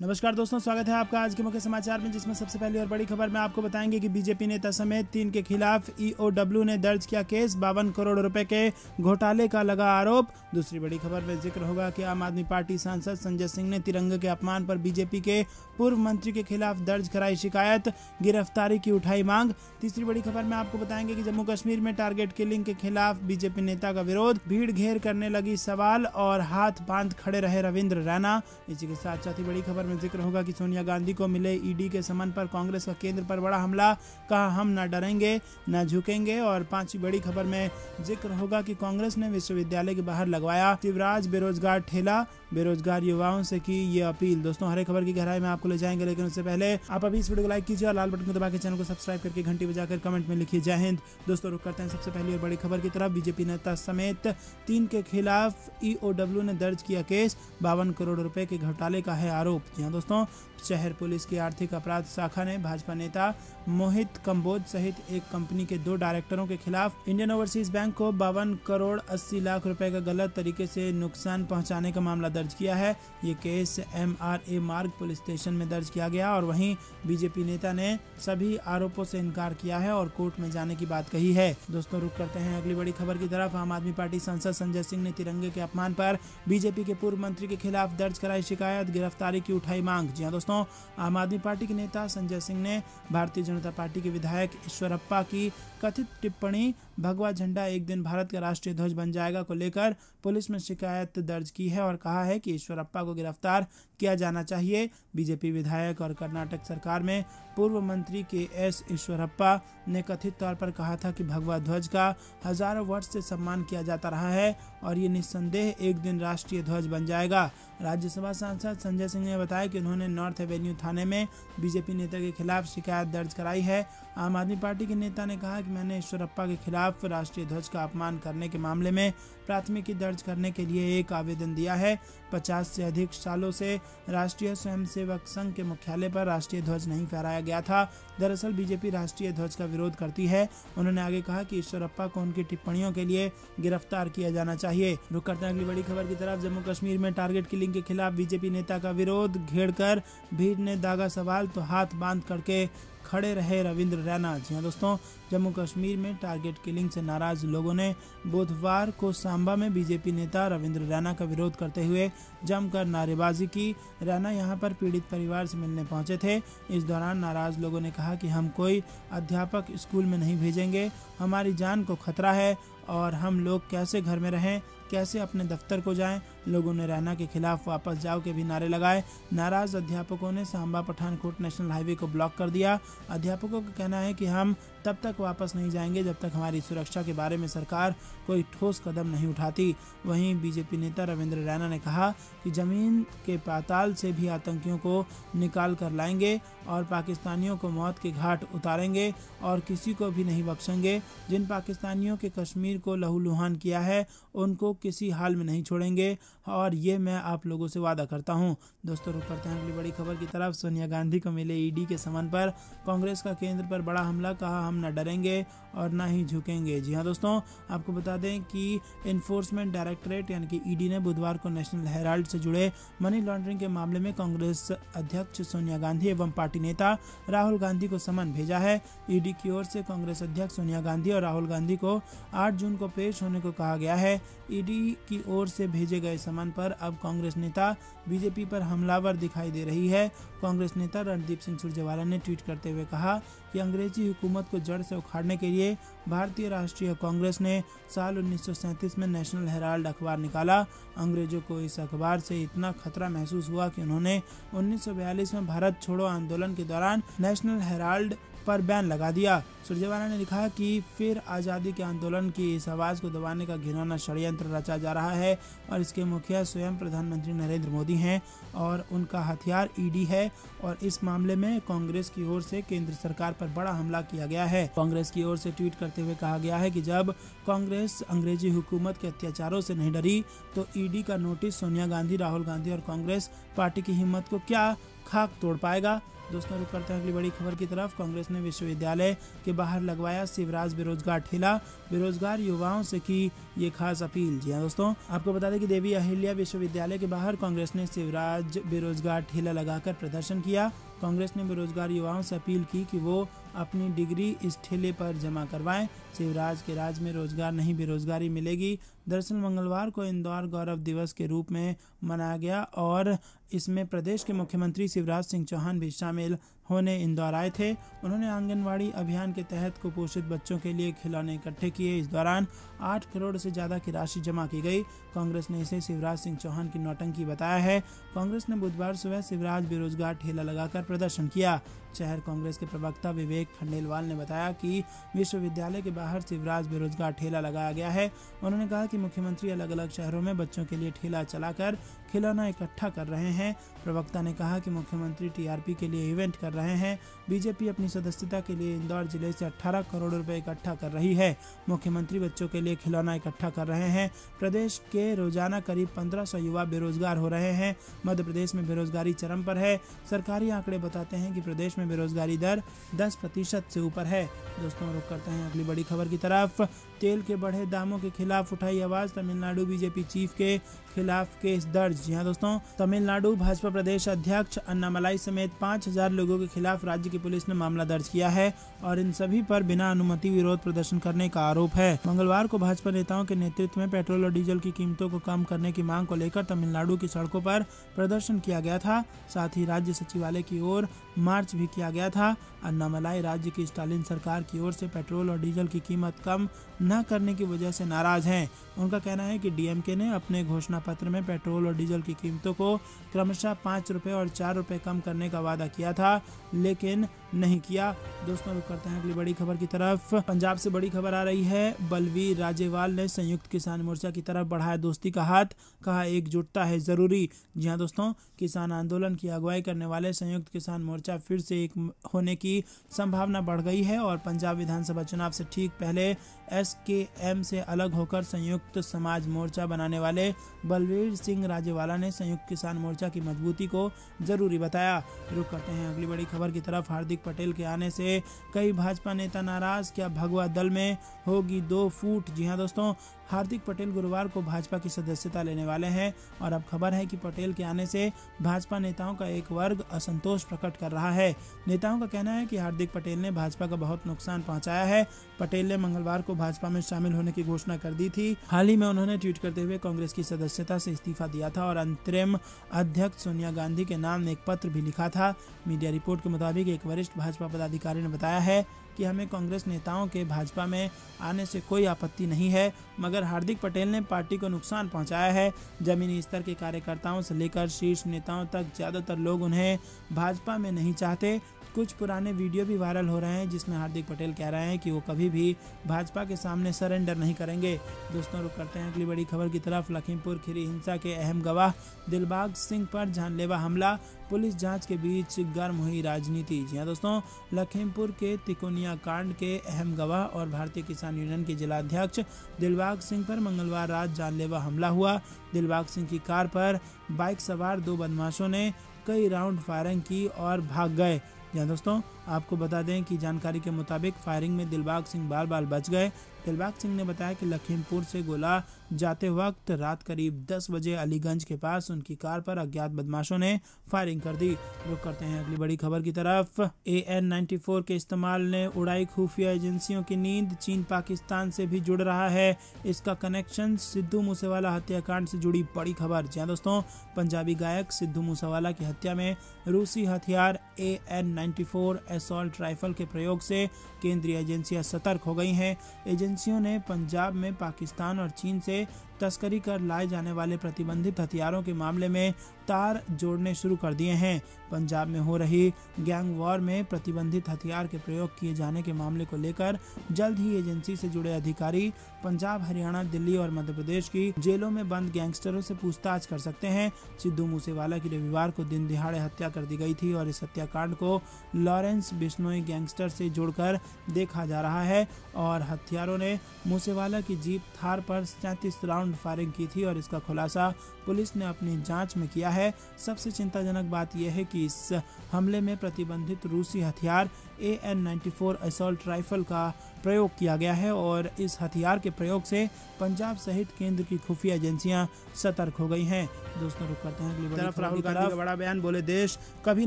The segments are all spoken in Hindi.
नमस्कार दोस्तों, स्वागत है आपका आज के मुख्य समाचार में, जिसमें सबसे पहली और बड़ी खबर में आपको बताएंगे कि बीजेपी नेता समेत 3 के खिलाफ ईओडब्ल्यू ने दर्ज किया केस। 52 करोड़ रुपए के घोटाले का लगा आरोप। दूसरी बड़ी खबर में जिक्र होगा कि आम आदमी पार्टी सांसद संजय सिंह ने तिरंगे के अपमान पर बीजेपी के पूर्व मंत्री के खिलाफ दर्ज कराई शिकायत, गिरफ्तारी की उठाई मांग। तीसरी बड़ी खबर में आपको बताएंगे कि जम्मू कश्मीर में टारगेट किलिंग के खिलाफ बीजेपी नेता का विरोध, भीड़ घेर करने लगी सवाल और हाथ बांध खड़े रहे रविंद्र रैना। इसी के साथ साथ ही बड़ी खबर में जिक्र होगा कि सोनिया गांधी को मिले ईडी के समन पर कांग्रेस का केंद्र पर बड़ा हमला, कहा हम न डरेंगे न झुकेंगे। और पांचवी बड़ी खबर में जिक्र होगा कि कांग्रेस ने विश्वविद्यालय के बाहर लगवाया शिवराज बेरोजगार ठेला, बेरोजगार युवाओं से की ये अपील। दोस्तों, हर एक खबर की गहराई में आपको ले जाएंगे, लेकिन उससे पहले आप अभी इस वीडियो को लाइक कीजिए और लाल बटन को दबा के चैनल को सब्सक्राइब करके घंटी बजाकर कमेंट में लिखिए जय हिंद। दोस्तों, रुक करते हैं सबसे पहली और बड़ी खबर की तरफ। बीजेपी नेता समेत 3 के खिलाफ ईओडब्ल्यू ने दर्ज किया केस। 52 करोड़ रुपए के घोटाले का है आरोप। जी हां दोस्तों, शहर पुलिस की आर्थिक अपराध शाखा ने भाजपा नेता मोहित कंबोज सहित एक कंपनी के 2 डायरेक्टरों के खिलाफ इंडियन ओवरसीज बैंक को 52 करोड़ 80 लाख रुपए का गलत तरीके से नुकसान पहुंचाने का मामला दर्ज किया है। ये केस MRA मार्ग पुलिस स्टेशन में दर्ज किया गया और वहीं बीजेपी नेता ने सभी आरोपों से इनकार किया है और कोर्ट में जाने की बात कही है। दोस्तों, रुक करते हैं अगली बड़ी खबर की तरफ। आम आदमी पार्टी सांसद संजय सिंह ने तिरंगे के अपमान पर बीजेपी के पूर्व मंत्री के खिलाफ दर्ज कराई शिकायत, गिरफ्तारी की उठाई मांग। जी हां दोस्तों, आम आदमी पार्टी के नेता संजय सिंह ने भारतीय जनता पार्टी के विधायक ईश्वरप्पा की कथित टिप्पणी भगवा झंडा एक दिन भारत का राष्ट्रीय ध्वज बन जाएगा को लेकर पुलिस में शिकायत दर्ज की है और कहा है कि ईश्वरप्पा को गिरफ्तार किया जाना चाहिए। बीजेपी विधायक और कर्नाटक सरकार में पूर्व मंत्री KS ईश्वरप्पा ने कथित तौर पर कहा था कि भगवा ध्वज का हजारों वर्ष से सम्मान किया जाता रहा है और ये निस्संदेह एक दिन राष्ट्रीय ध्वज बन जाएगा। राज्यसभा सांसद संजय सिंह ने बताया कि उन्होंने नॉर्थ एवेन्यू थाने में बीजेपी नेता के खिलाफ शिकायत दर्ज कराई है। आम आदमी पार्टी के नेता ने कहा कि मैंने ईश्वरप्पा के खिलाफ राष्ट्रीय ध्वज का अपमान करने के मामले में प्राथमिकी दर्ज करने के लिए एक आवेदन दिया है। 50 से अधिक सालों से राष्ट्रीय स्वयंसेवक संघ के मुख्यालय पर राष्ट्रीय ध्वज नहीं फहराया गया था। दरअसल बीजेपी राष्ट्रीय ध्वज का विरोध करती है। उन्होंने आगे कहा कि ईश्वरप्पा को उनकी टिप्पणियों के लिए गिरफ्तार किया जाना चाहिए। रुक करते हैं अगली बड़ी खबर की तरफ। जम्मू कश्मीर में टारगेट किलिंग के खिलाफ बीजेपी नेता का विरोध, घेरकर भीड़ ने दागा सवाल तो हाथ बांध करके खड़े रहे रविंद्र रैना। जी हां दोस्तों, जम्मू कश्मीर में टारगेट किलिंग से नाराज लोगों ने बुधवार को सांबा में बीजेपी नेता रविंद्र रैना का विरोध करते हुए जमकर नारेबाजी की। रैना यहां पर पीड़ित परिवार से मिलने पहुंचे थे। इस दौरान नाराज लोगों ने कहा कि हम कोई अध्यापक स्कूल में नहीं भेजेंगे, हमारी जान को खतरा है और हम लोग कैसे घर में रहें, कैसे अपने दफ्तर को जाएं। लोगों ने रैना के खिलाफ वापस जाओ के भी नारे लगाए। नाराज अध्यापकों ने सांबा पठानकोट नेशनल हाईवे को ब्लॉक कर दिया। अध्यापकों का कहना है कि हम तब तक वापस नहीं जाएंगे जब तक हमारी सुरक्षा के बारे में सरकार कोई ठोस कदम नहीं उठाती। वहीं बीजेपी नेता रविंद्र रैना ने कहा कि जमीन के पाताल से भी आतंकियों को निकाल कर लाएंगे और पाकिस्तानियों को मौत के घाट उतारेंगे और किसी को भी नहीं बख्शेंगे। जिन पाकिस्तानियों के कश्मीर को लहूलुहान किया है उनको किसी हाल में नहीं छोड़ेंगे और ये मैं आप लोगों से वादा करता हूं। दोस्तों, रुक करते हैं अगली बड़ी खबर की तरफ। सोनिया गांधी को मिले ईडी के समन पर कांग्रेस का केंद्र पर बड़ा हमला, कहा हम न डरेंगे और न ही झुकेंगे। जी हां दोस्तों, आपको बता दें कि इन्फोर्समेंट डायरेक्टरेट यानी कि ईडी ने बुधवार को नेशनल हेराल्ड से जुड़े मनी लॉन्ड्रिंग के मामले में कांग्रेस अध्यक्ष सोनिया गांधी एवं पार्टी नेता राहुल गांधी को समन भेजा है। ईडी की ओर से कांग्रेस अध्यक्ष सोनिया गांधी और राहुल गांधी को 8 जून को पेश होने को कहा गया है। ईडी की ओर से भेजे गए समन पर अब कांग्रेस नेता बीजेपी पर हमलावर दिखाई दे रही है। कांग्रेस नेता रणदीप सिंह सुरजेवाला ने ट्वीट करते हुए कहा कि अंग्रेजी हुकूमत को जड़ से उखाड़ने के लिए भारतीय राष्ट्रीय कांग्रेस ने साल 1937 में नेशनल हेराल्ड अखबार निकाला। अंग्रेजों को इस अखबार से इतना खतरा महसूस हुआ कि उन्होंने 1942 में भारत छोड़ो आंदोलन के दौरान नेशनल हेराल्ड पर बैन लगा दिया। सुरजेवाला ने लिखा कि फिर आज़ादी के आंदोलन की इस आवाज़ को दबाने का घिनौना षड्यंत्र रचा जा रहा है और इसके मुखिया स्वयं प्रधानमंत्री नरेंद्र मोदी हैं और उनका हथियार ईडी है और इस मामले में कांग्रेस की ओर से केंद्र सरकार पर बड़ा हमला किया गया है। कांग्रेस की ओर से ट्वीट करते हुए कहा गया है कि जब कांग्रेस अंग्रेजी हुकूमत के अत्याचारों से नहीं डरी तो ईडी का नोटिस सोनिया गांधी, राहुल गांधी और कांग्रेस पार्टी की हिम्मत को क्या खाक तोड़ पाएगा। दोस्तों रुक करते हैं अगली बड़ी खबर की तरफ। कांग्रेस ने विश्वविद्यालय के बाहर लगवाया शिवराज बेरोजगार ठेला, बेरोजगार युवाओं से की ये खास अपील। जी हाँ दोस्तों, आपको बता दें कि देवी अहिल्या विश्वविद्यालय के बाहर कांग्रेस ने शिवराज बेरोजगार ठेला लगाकर प्रदर्शन किया। कांग्रेस ने बेरोजगार युवाओं से अपील की कि वो अपनी डिग्री इस ठेले पर जमा करवाएं। शिवराज के राज में रोजगार नहीं बेरोजगारी मिलेगी। दरअसल मंगलवार को इंदौर गौरव दिवस के रूप में मनाया गया और इसमें प्रदेश के मुख्यमंत्री शिवराज सिंह चौहान भी शामिल होने इंदौर आए थे। उन्होंने आंगनवाड़ी अभियान के तहत कुपोषित बच्चों के लिए खिलौने इकट्ठे किए। इस दौरान 8 करोड़ से ज्यादा की राशि जमा की गई। कांग्रेस ने इसे शिवराज सिंह चौहान की नौटंकी बताया है। कांग्रेस ने बुधवार सुबह शिवराज बेरोजगार ठेला लगाकर प्रदर्शन किया। शहर कांग्रेस के प्रवक्ता विवेक खंडेलवाल ने बताया कि विश्वविद्यालय के बाहर शिवराज बेरोजगार ठेला लगाया गया है। उन्होंने कहा कि मुख्यमंत्री अलग अलग शहरों में बच्चों के लिए ठेला चलाकर खिलौना इकट्ठा कर रहे हैं। प्रवक्ता ने कहा कि मुख्यमंत्री टीआरपी के लिए इवेंट कर रहे हैं। बीजेपी अपनी सदस्यता के लिए इंदौर जिले से 18 करोड़ रुपए इकट्ठा कर रही है। मुख्यमंत्री बच्चों के लिए खिलौना इकट्ठा कर रहे हैं। प्रदेश के रोजाना करीब 1500 युवा बेरोजगार हो रहे हैं। मध्य प्रदेश में बेरोजगारी चरम पर है। सरकारी आंकड़े बताते हैं कि प्रदेश में बेरोजगारी दर 10% से ऊपर है। दोस्तों रुक करते हैं अगली बड़ी खबर की तरफ। तेल के बढ़े दामों के खिलाफ उठाई आवाज, तमिलनाडु बीजेपी चीफ के खिलाफ केस दर्ज। जी हाँ दोस्तों, तमिलनाडु भाजपा प्रदेश अध्यक्ष अन्नामलाई समेत 5000 लोगों के खिलाफ राज्य की पुलिस ने मामला दर्ज किया है और इन सभी पर बिना अनुमति विरोध प्रदर्शन करने का आरोप है। मंगलवार को भाजपा नेताओं के नेतृत्व में पेट्रोल और डीजल की कीमतों को कम करने की मांग को लेकर तमिलनाडु की सड़कों पर प्रदर्शन किया गया था। साथ ही राज्य सचिवालय की ओर मार्च भी किया गया था। अन्नामलाई राज्य की स्टालिन सरकार की ओर से पेट्रोल और डीजल की कीमत कम न करने की वजह से नाराज हैं। उनका कहना है कि डीएमके ने अपने घोषणा पत्र में पेट्रोल और डीजल की कीमतों को क्रमशः 5 रुपए और 4 रुपए कम करने का वादा किया था, लेकिन नहीं किया। दोस्तों रुक करते हैं अगली बड़ी खबर की तरफ। पंजाब से बड़ी खबर आ रही है। बलवीर राजेवाल ने संयुक्त किसान मोर्चा की तरफ बढ़ाया दोस्ती का हाथ, कहा एकजुटता है जरूरी। जी हाँ दोस्तों, किसान आंदोलन की अगुवाई करने वाले संयुक्त किसान मोर्चा फिर से एक होने की संभावना बढ़ गई है और पंजाब विधानसभा चुनाव से ठीक पहले एसकेएम से अलग होकर संयुक्त समाज मोर्चा बनाने वाले बलवीर सिंह राजेवाला ने संयुक्त किसान मोर्चा की मजबूती को जरूरी बताया। रुक करते हैं अगली बड़ी खबर की तरफ। हार्दिक पटेल के आने से कई भाजपा नेता नाराज, क्या भगवा दल में होगी 2 फूट। जी हाँ दोस्तों, हार्दिक पटेल गुरुवार को भाजपा की सदस्यता लेने वाले हैं और अब खबर है कि पटेल के आने से भाजपा नेताओं का एक वर्ग असंतोष प्रकट कर रहा है। नेताओं का कहना है कि हार्दिक पटेल ने भाजपा का बहुत नुकसान पहुंचाया है। पटेल ने मंगलवार को भाजपा में शामिल होने की घोषणा कर दी थी। हाल ही में उन्होंने ट्वीट करते हुए कांग्रेस की सदस्यता से इस्तीफा दिया था और अंतरिम अध्यक्ष सोनिया गांधी के नाम एक पत्र भी लिखा था। मीडिया रिपोर्ट के मुताबिक एक वरिष्ठ भाजपा पदाधिकारी ने बताया है कि हमें कांग्रेस नेताओं के भाजपा में आने से कोई आपत्ति नहीं है, मगर हार्दिक पटेल ने पार्टी को नुकसान पहुंचाया है। जमीनी स्तर के कार्यकर्ताओं से लेकर शीर्ष नेताओं तक ज्यादातर लोग उन्हें भाजपा में नहीं चाहते। कुछ पुराने वीडियो भी वायरल हो रहे हैं जिसमें हार्दिक पटेल कह रहे हैं कि वो कभी भी भाजपा के सामने सरेंडर नहीं करेंगे। दोस्तों रुक करते हैं अगली बड़ी खबर की तरफ। लखीमपुर खीरी हिंसा के अहम गवाह दिलबाग सिंह पर जानलेवा हमला, पुलिस जांच के बीच गर्म हुई राजनीति। जी हाँ दोस्तों, लखीमपुर के तिकोनिया कांड के अहम गवाह और भारतीय किसान यूनियन के जिलाध्यक्ष दिलबाग सिंह पर मंगलवार रात जानलेवा हमला हुआ। दिलबाग सिंह की कार पर बाइक सवार 2 बदमाशों ने कई राउंड फायरिंग की और भाग गए। जी दोस्तों, आपको बता दें कि जानकारी के मुताबिक फायरिंग में दिलबाग सिंह बाल बच गए। दिलबाग सिंह ने बताया कि लखीमपुर से गोला जाते वक्त रात करीब 10 बजे अलीगंज के पास उनकी कार पर अज्ञात बदमाशों ने फायरिंग कर दी। रुक करते हैं अगली बड़ी खबर की तरफ। AN-94 के इस्तेमाल ने उड़ाई खुफिया एजेंसियों की नींद, चीन पाकिस्तान से भी जुड़ रहा है। इसका कनेक्शन सिद्धू मूसेवाला हत्याकांड से जुड़ी बड़ी खबर। जी दोस्तों, पंजाबी गायक सिद्धू मूसेवाला की हत्या में रूसी हथियार AN-94 असॉल्ट राइफल के प्रयोग से केंद्रीय एजेंसियां सतर्क हो गई हैं। एजेंसियों ने पंजाब में पाकिस्तान और चीन से तस्करी कर लाए जाने वाले प्रतिबंधित हथियारों के मामले में तार जोड़ने शुरू कर दिए हैं। पंजाब में हो रही गैंग वॉर में प्रतिबंधित हथियार के प्रयोग किए जाने के मामले को लेकर जल्द ही एजेंसी से जुड़े अधिकारी पंजाब, हरियाणा, दिल्ली और मध्य प्रदेश की जेलों में बंद गैंगस्टरों से पूछताछ कर सकते हैं। सिद्धू मूसेवाला की रविवार को दिन दिहाड़े हत्या कर दी गई थी और इस हत्याकांड को लॉरेंस बिश्नोई गैंगस्टर से जोड़कर देखा जा रहा है और हत्यारों ने मूसेवाला की जीप थार पर 37 राउंड राउंड फायरिंग की थी और इसका खुलासा पुलिस ने अपनी जांच में किया है। सबसे चिंताजनक बात यह है कि इस हमले में प्रतिबंधित रूसी हथियार AN-94 असॉल्ट राइफल का प्रयोग किया गया है और इस हथियार के प्रयोग से पंजाब सहित केंद्र की खुफिया एजेंसियां सतर्क हो गई हैं। दोस्तों रुक करते हैं अगली बड़ी खबर। राहुल गांधी का बड़ा बयान, बोले देश कभी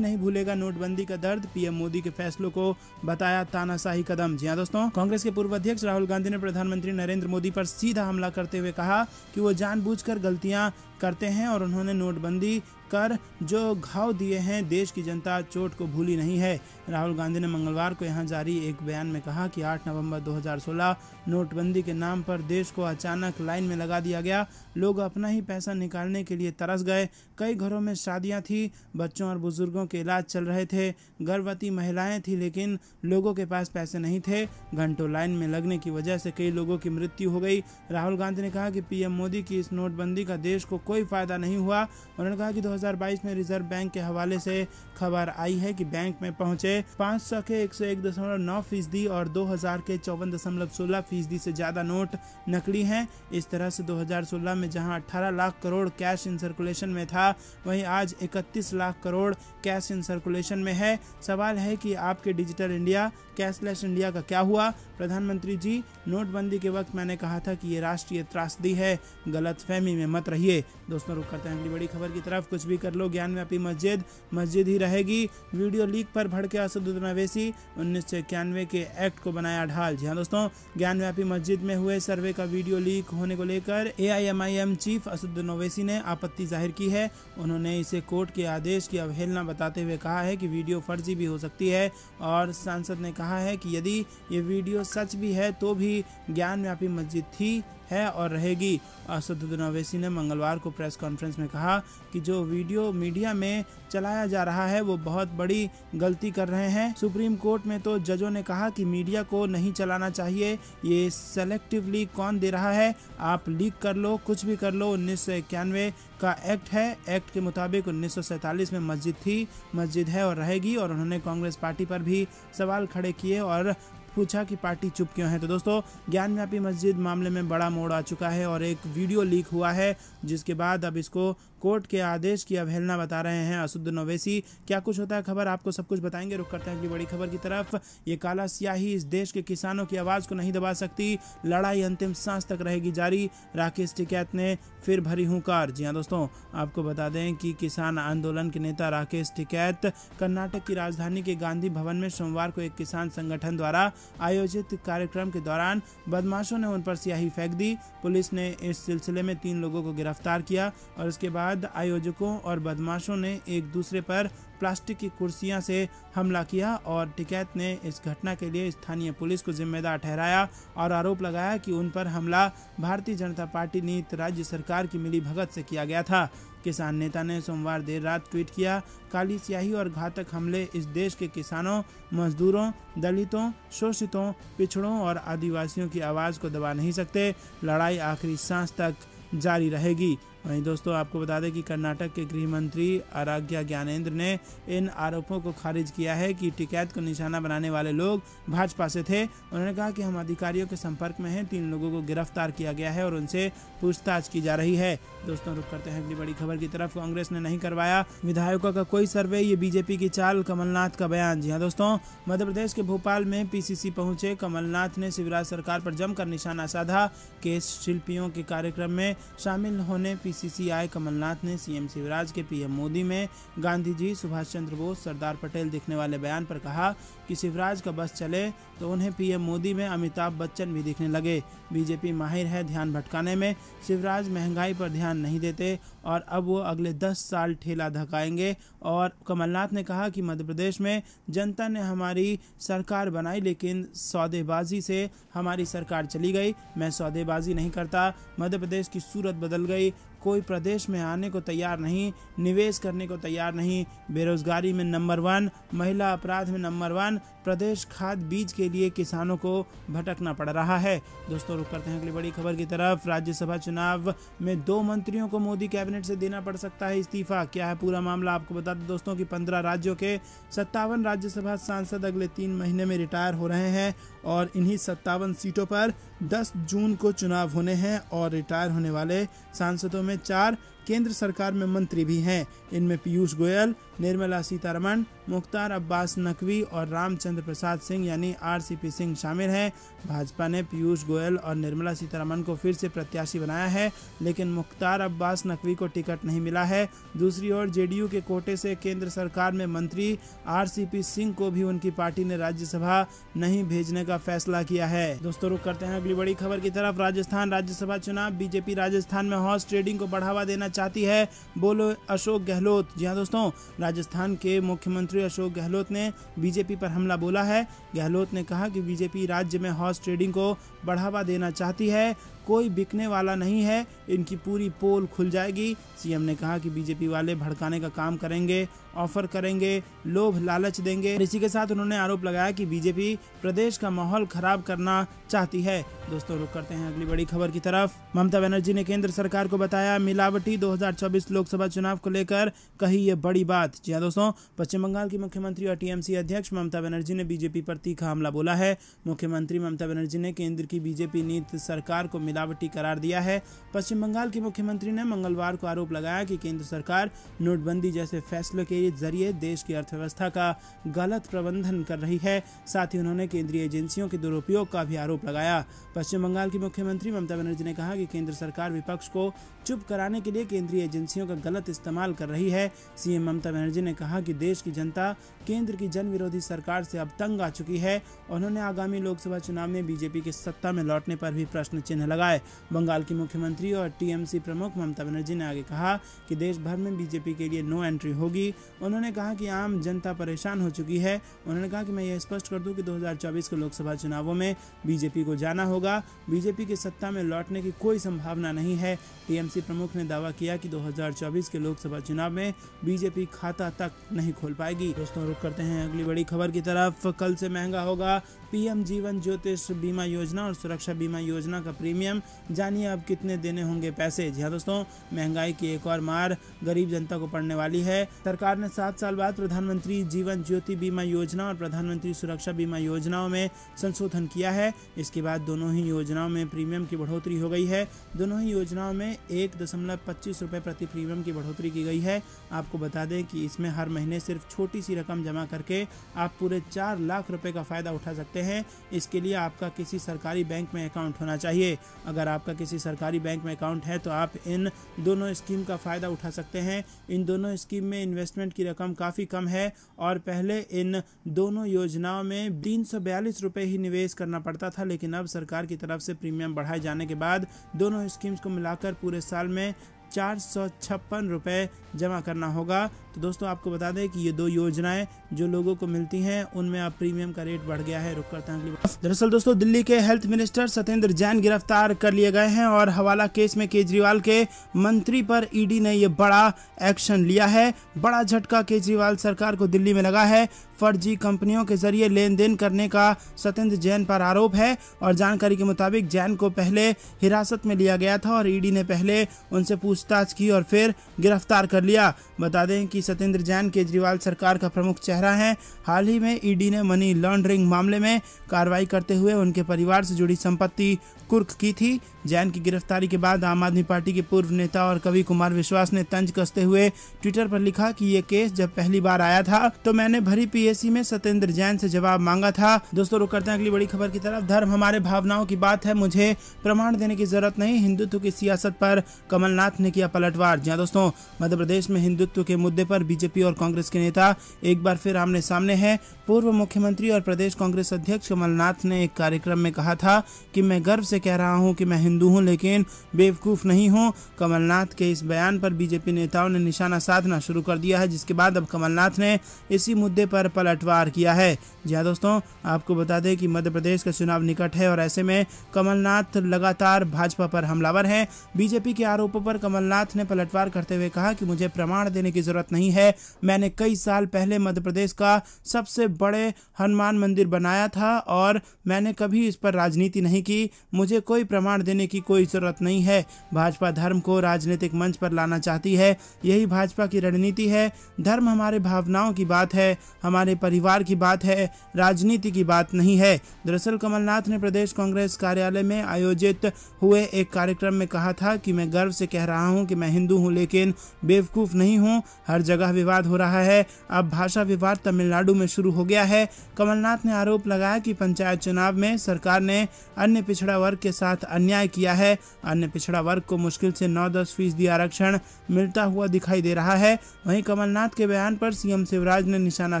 नहीं भूलेगा नोटबंदी का दर्द, पीएम मोदी के फैसलों को बताया तानाशाही कदम। जी हां दोस्तों, कांग्रेस के पूर्व अध्यक्ष राहुल गांधी ने प्रधानमंत्री नरेंद्र मोदी पर सीधा हमला करते हुए कहा कि वो जानबूझकर गलतियां करते हैं और उन्होंने नोटबंदी कर जो घाव दिए हैं देश की जनता चोट को भूली नहीं है। राहुल गांधी ने मंगलवार को यहां जारी एक बयान में कहा कि 8 नवंबर 2016 नोटबंदी के नाम पर देश को अचानक लाइन में लगा दिया गया। लोग अपना ही पैसा निकालने के लिए तरस गए। कई घरों में शादियां थी, बच्चों और बुजुर्गों के इलाज चल रहे थे, गर्भवती महिलाएं थी, लेकिन लोगों के पास पैसे नहीं थे। घंटों लाइन में लगने की वजह से कई लोगों की मृत्यु हो गई। राहुल गांधी ने कहा कि पीएम मोदी की इस नोटबंदी का देश को कोई फायदा नहीं हुआ। उन्होंने कहा कि 2022 में रिजर्व बैंक के हवाले से खबर आई है कि बैंक में पहुंचे 500 के 101.9% और 2000 के 54.16% से ज्यादा नोट नकली हैं। इस तरह से 2016 में जहां 18 lakh crore cash in circulation में था, वहीं आज 31 lakh crore cash in circulation में है। सवाल है कि आपके डिजिटल इंडिया, कैशलेस इंडिया का क्या हुआ? प्रधानमंत्री जी, नोटबंदी के वक्त मैंने कहा था कि ये राष्ट्रीय त्रासदी है, गलतफहमी में मत रहिए। दोस्तों रुक करते हैं अगली बड़ी खबर की तरफ। कुछ भी कर लो, ज्ञानव्यापी मस्जिद ही रहेगी। वीडियो लीक पर भड़के असदुद्दीन ओवैसी, 1991 के एक्ट को बनाया ढाल। जी हाँ दोस्तों, ज्ञानव्यापी मस्जिद में हुए सर्वे का वीडियो लीक होने को लेकर AIMIM चीफ असदुद्दीन ओवैसी ने आपत्ति जाहिर की है। उन्होंने इसे कोर्ट के आदेश की अवहेलना बताते हुए कहा है कि वीडियो फर्जी भी हो सकती है और सांसद ने कहा है कि यदि ये वीडियो सच भी है तो भी ज्ञानव्यापी मस्जिद थी, है और रहेगी। असदुद्दीन ओवैसी ने मंगलवार को प्रेस कॉन्फ्रेंस में कहा कि जो वीडियो मीडिया में चलाया जा रहा है वो बहुत बड़ी गलती कर रहे हैं। सुप्रीम कोर्ट में तो जजों ने कहा कि मीडिया को नहीं चलाना चाहिए, ये सेलेक्टिवली कौन दे रहा है? आप लीक कर लो, कुछ भी कर लो। 1991 का एक्ट है, एक्ट के मुताबिक 1947 में मस्जिद थी, मस्जिद है और रहेगी। और उन्होंने कांग्रेस पार्टी पर भी सवाल खड़े किए और पूछा कि पार्टी चुप क्यों है। तो दोस्तों, ज्ञानव्यापी मस्जिद मामले में बड़ा मोड़ आ चुका है और एक वीडियो लीक हुआ है, जिसके बाद अब इसको कोर्ट के आदेश की अवहेलना बता रहे हैं असदुद्दीन ओवैसी। क्या कुछ होता है खबर, आपको सब कुछ बताएंगे। रुक करते हैं अगली बड़ी खबर की तरफ। ये काला स्याही इस देश के किसानों की आवाज को नहीं दबा सकती, लड़ाई अंतिम सांस तक रहेगी जारी, राकेश टिकैत ने फिर भरी हुंकार। जी हाँ दोस्तों, आपको बता दें कि किसान आंदोलन के नेता राकेश टिकैत कर्नाटक की राजधानी के गांधी भवन में सोमवार को एक किसान संगठन द्वारा आयोजित कार्यक्रम के दौरान बदमाशों ने उन पर स्याही फेंक दी। पुलिस ने इस सिलसिले में 3 लोगों को गिरफ्तार किया और इसके बाद आयोजकों और बदमाशों ने एक दूसरे पर प्लास्टिक की कुर्सियां से हमला किया और टिकैत ने इस घटना के लिए स्थानीय पुलिस को जिम्मेदार ठहराया और आरोप लगाया कि उन पर हमला भारतीय जनता पार्टी नीति राज्य सरकार की मिलीभगत से किया गया था। किसान नेता ने सोमवार देर रात ट्वीट किया, काली स्याही और घातक हमले इस देश के किसानों, मजदूरों, दलितों, शोषितों, पिछड़ों और आदिवासियों की आवाज़ को दबा नहीं सकते, लड़ाई आखिरी सांस तक जारी रहेगी। वहीं दोस्तों, आपको बता दें कि कर्नाटक के गृह मंत्री आराग्या ज्ञानेंद्र ने इन आरोपों को खारिज किया है कि टिकैत को निशाना बनाने वाले लोग भाजपा से थे। उन्होंने कहा कि हम अधिकारियों के संपर्क में हैं, 3 लोगों को गिरफ्तार किया गया है और उनसे पूछताछ की जा रही है। दोस्तों रुक करते हैं अगली बड़ी खबर की तरफ। कांग्रेस ने नहीं करवाया विधायकों का कोई सर्वे, ये बीजेपी की चाल, कमलनाथ का बयान। जी हाँ दोस्तों, मध्य प्रदेश के भोपाल में PCC पहुंचे कमलनाथ ने शिवराज सरकार पर जमकर निशाना साधा। केस शिल्पियों के कार्यक्रम में शामिल होने PCC आए कमलनाथ ने CM शिवराज के PM मोदी में गांधी जी, सुभाष चंद्र बोस, सरदार पटेल दिखने वाले बयान पर कहा कि शिवराज का बस चले तो उन्हें PM मोदी में अमिताभ बच्चन भी दिखने लगे। बीजेपी माहिर है ध्यान भटकाने में। शिवराज महंगाई पर ध्यान नहीं देते और अब वो अगले 10 साल ठेला धकाएंगे। और कमलनाथ ने कहा कि मध्य प्रदेश में जनता ने हमारी सरकार बनाई, लेकिन सौदेबाजी से हमारी सरकार चली गई। मैं सौदेबाजी नहीं करता, मध्य प्रदेश की सूरत बदल गई। कोई प्रदेश में आने को तैयार नहीं, निवेश करने को तैयार नहीं। बेरोजगारी में नंबर 1, महिला अपराध में नंबर 1, प्रदेश खाद बीज के लिए किसानों को भटकना पड़ रहा है। दोस्तों रुक करते हैं अगली बड़ी खबर की तरफ। राज्यसभा चुनाव में 2 मंत्रियों को मोदी कैबिनेट से देना पड़ सकता है इस्तीफा। क्या है पूरा मामला, आपको बता दें दोस्तों कि 15 राज्यों के 57 राज्यसभा सांसद अगले 3 महीने में रिटायर हो रहे हैं और इन्हीं 57 सीटों पर 10 जून को चुनाव होने हैं और रिटायर होने वाले सांसदों में 4 केंद्र सरकार में मंत्री भी हैं। इनमें पीयूष गोयल, निर्मला सीतारमण, मुख्तार अब्बास नकवी और रामचंद्र प्रसाद सिंह यानी आरसीपी सिंह शामिल हैं। भाजपा ने पीयूष गोयल और निर्मला सीतारमण को फिर से प्रत्याशी बनाया है, लेकिन मुख्तार अब्बास नकवी को टिकट नहीं मिला है। दूसरी ओर जेडीयू के कोटे से केंद्र सरकार में मंत्री आरसीपी सिंह को भी उनकी पार्टी ने राज्यसभा नहीं भेजने का फैसला किया है। दोस्तों रुक करते हैं अगली बड़ी खबर की तरफ। राजस्थान राज्यसभा चुनाव, बीजेपी राजस्थान में हॉर्स ट्रेडिंग को बढ़ावा देना चाहती है, बोलो अशोक गहलोत। जी हाँ दोस्तों, राजस्थान के मुख्यमंत्री अशोक गहलोत ने बीजेपी पर हमला बोला है। गहलोत ने कहा कि बीजेपी राज्य में हॉर्स ट्रेडिंग को बढ़ावा देना चाहती है, कोई बिकने वाला नहीं है, इनकी पूरी पोल खुल जाएगी। सीएम ने कहा कि बीजेपी वाले भड़काने का काम करेंगे, ऑफर करेंगे, लोभ लालच देंगे। इसी के साथ उन्होंने आरोप लगाया कि बीजेपी प्रदेश का माहौल खराब करना चाहती है। दोस्तों रुक करते हैं अगली बड़ी खबर की तरफ। ममता बनर्जी ने केंद्र सरकार को बताया मिलावटी 2024 लोकसभा चुनाव को लेकर कही ये बड़ी बात। जी हाँ दोस्तों, पश्चिम बंगाल की मुख्यमंत्री और टीएमसी अध्यक्ष ममता बनर्जी ने बीजेपी पर तीखा हमला बोला है। मुख्यमंत्री ममता बनर्जी ने केंद्र की बीजेपी नीति सरकार को मिलावटी करार दिया है। पश्चिम बंगाल की मुख्यमंत्री ने मंगलवार को आरोप लगाया कि केंद्र सरकार नोटबंदी जैसे फैसलों के जरिए देश की अर्थव्यवस्था का गलत प्रबंधन कर रही है। साथ ही उन्होंने केंद्रीय एजेंसियों के दुरुपयोग का भी आरोप लगाया। पश्चिम बंगाल की मुख्यमंत्री ममता बनर्जी ने कहा कि केंद्र सरकार विपक्ष को चुप कराने के लिए केंद्रीय एजेंसियों का गलत इस्तेमाल कर रही है। सीएम ममता बनर्जी ने कहा कि देश की जनता केंद्र की जन विरोधी सरकार से अब तंग आ चुकी है। उन्होंने आगामी लोकसभा चुनाव में बीजेपी के सत्ता में लौटने पर भी प्रश्न चिन्ह लगाए। बंगाल की मुख्यमंत्री और टीएमसी प्रमुख ममता बनर्जी ने आगे कहा कि देश भर में बीजेपी के लिए नो एंट्री होगी। उन्होंने कहा कि आम जनता परेशान हो चुकी है। उन्होंने कहा कि मैं यह स्पष्ट कर दूं कि 2024 के लोकसभा चुनावों में बीजेपी को जाना होगा। बीजेपी के सत्ता में लौटने की कोई संभावना नहीं है। टीएमसी प्रमुख ने दावा किया कि 2024 के लोकसभा चुनाव में बीजेपी खाता तक नहीं खोल पाएगी। दोस्तों रुक करते हैं अगली बड़ी खबर की तरफ। कल से महंगा होगा पीएम जीवन ज्योति बीमा योजना और सुरक्षा बीमा योजना का प्रीमियम, जानिए अब कितने देने होंगे पैसे। जी हाँ दोस्तों, महंगाई की एक और मार गरीब जनता को पड़ने वाली है। सरकार ने 7 साल बाद प्रधानमंत्री जीवन ज्योति बीमा योजना और प्रधानमंत्री सुरक्षा बीमा योजनाओं में संशोधन किया है। इसके बाद दोनों ही योजनाओं में प्रीमियम की बढ़ोतरी हो गई है। दोनों ही योजनाओं में 1.25 रुपये प्रति प्रीमियम की बढ़ोतरी की गई है। आपको बता दें कि इसमें हर महीने सिर्फ छोटी सी रकम जमा करके आप पूरे 4 लाख रुपए का फायदा उठा सकते हैं। इसके लिए आपका किसी सरकारी बैंक में अकाउंट होना चाहिए। अगर आपका किसी सरकारी बैंक में अकाउंट है तो आप इन दोनों स्कीम का फायदा उठा सकते हैं। इन दोनों स्कीम में इन्वेस्टमेंट की रकम काफ़ी कम है और पहले इन दोनों योजनाओं में 342 रुपये ही निवेश करना पड़ता था, लेकिन अब सरकार की तरफ से प्रीमियम बढ़ाए जाने के बाद दोनों स्कीम्स को मिलाकर पूरे साल में 456 रुपये जमा करना होगा। तो दोस्तों आपको बता दें कि ये 2 योजनाएं जो लोगों को मिलती हैं उनमें अब प्रीमियम का रेट बढ़ गया है। रुक करते हैं अगली बार। दरअसल दोस्तों, दिल्ली के हेल्थ मिनिस्टर सत्येंद्र जैन गिरफ्तार कर लिए गए हैं और हवाला केस में केजरीवाल के मंत्री पर ईडी ने ये बड़ा एक्शन लिया है। बड़ा झटका केजरीवाल सरकार को दिल्ली में लगा है। फर्जी कंपनियों के जरिए लेन देन करने का सत्येंद्र जैन पर आरोप है और जानकारी के मुताबिक जैन को पहले हिरासत में लिया गया था और ईडी ने पहले उनसे पूछताछ की और फिर गिरफ्तार कर लिया। बता दें कि सत्येंद्र जैन केजरीवाल सरकार का प्रमुख चेहरा है। हाल ही में ईडी ने मनी लॉन्ड्रिंग मामले में कार्रवाई करते हुए उनके परिवार से जुड़ी संपत्ति कुर्क की थी। जैन की गिरफ्तारी के बाद आम आदमी पार्टी के पूर्व नेता और कवि कुमार विश्वास ने तंज कसते हुए ट्विटर पर लिखा कि ये केस जब पहली बार आया था तो मैंने भरी पीएसी में सत्येंद्र जैन से जवाब मांगा था। दोस्तों रुक करते हैं अगली बड़ी खबर की तरफ। धर्म हमारे भावनाओं की बात है, मुझे प्रमाण देने की जरूरत नहीं, हिंदुत्व की सियासत पर कमलनाथ ने किया पलटवार। जहाँ दोस्तों, मध्य प्रदेश में हिंदुत्व के मुद्दे पर बीजेपी और कांग्रेस के नेता एक बार फिर आमने सामने हैं। पूर्व मुख्यमंत्री और प्रदेश कांग्रेस अध्यक्ष कमलनाथ ने एक कार्यक्रम में कहा था कि मैं गर्व से कह रहा हूँ कि मैं हिंदू हूं लेकिन बेवकूफ़ नहीं हूं। कमलनाथ के इस बयान पर बीजेपी नेताओं ने निशाना साधना शुरू कर दिया है, जिसके बाद अब कमलनाथ ने इसी मुद्दे पर पलटवार किया है। जी हाँ दोस्तों, आपको बता दें कि मध्य प्रदेश का चुनाव निकट है और ऐसे में कमलनाथ लगातार भाजपा पर हमलावर हैं। बीजेपी के आरोपों पर कमलनाथ ने पलटवार करते हुए कहा कि मुझे प्रमाण देने की जरूरत नहीं है। मैंने कई साल पहले मध्य प्रदेश का सबसे बड़े हनुमान मंदिर बनाया था और मैंने कभी इस पर राजनीति नहीं की। मुझे कोई प्रमाण देने की कोई जरूरत नहीं है। भाजपा धर्म को राजनीतिक मंच पर लाना चाहती है, यही भाजपा की रणनीति है। धर्म हमारे भावनाओं की बात है, हमारे परिवार की बात है, राजनीति की बात नहीं है। दरअसल कमलनाथ ने प्रदेश कांग्रेस कार्यालय में आयोजित हुए एक कार्यक्रम में कहा था कि मैं गर्व से कह रहा हूं कि मैं हिंदू हूं लेकिन बेवकूफ़ नहीं हूं। हर जगह विवाद हो रहा है। अब भाषा विवाद तमिलनाडु में शुरू हो गया है। कमलनाथ ने आरोप लगाया कि पंचायत चुनाव में सरकार ने अन्य पिछड़ा वर्ग के साथ अन्याय किया है। अन्य पिछड़ा वर्ग को मुश्किल से 9-10% आरक्षण मिलता हुआ दिखाई दे रहा है। वहीं कमलनाथ के बयान पर सीएम शिवराज ने निशाना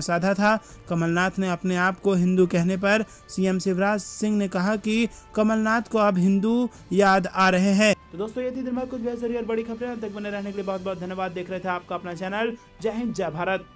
साधा था। कमलनाथ ने अपने आप को हिंदू कहने पर सीएम शिवराज सिंह ने कहा कि कमलनाथ को अब हिंदू याद आ रहे हैं। तो दोस्तों, ये थी दिन भर कुछ बेहतरीन और बड़ी खबरें। तक बने रहने के लिए बहुत बहुत धन्यवाद। देख रहे थे आपका अपना चैनल जय हिंद जय भारत।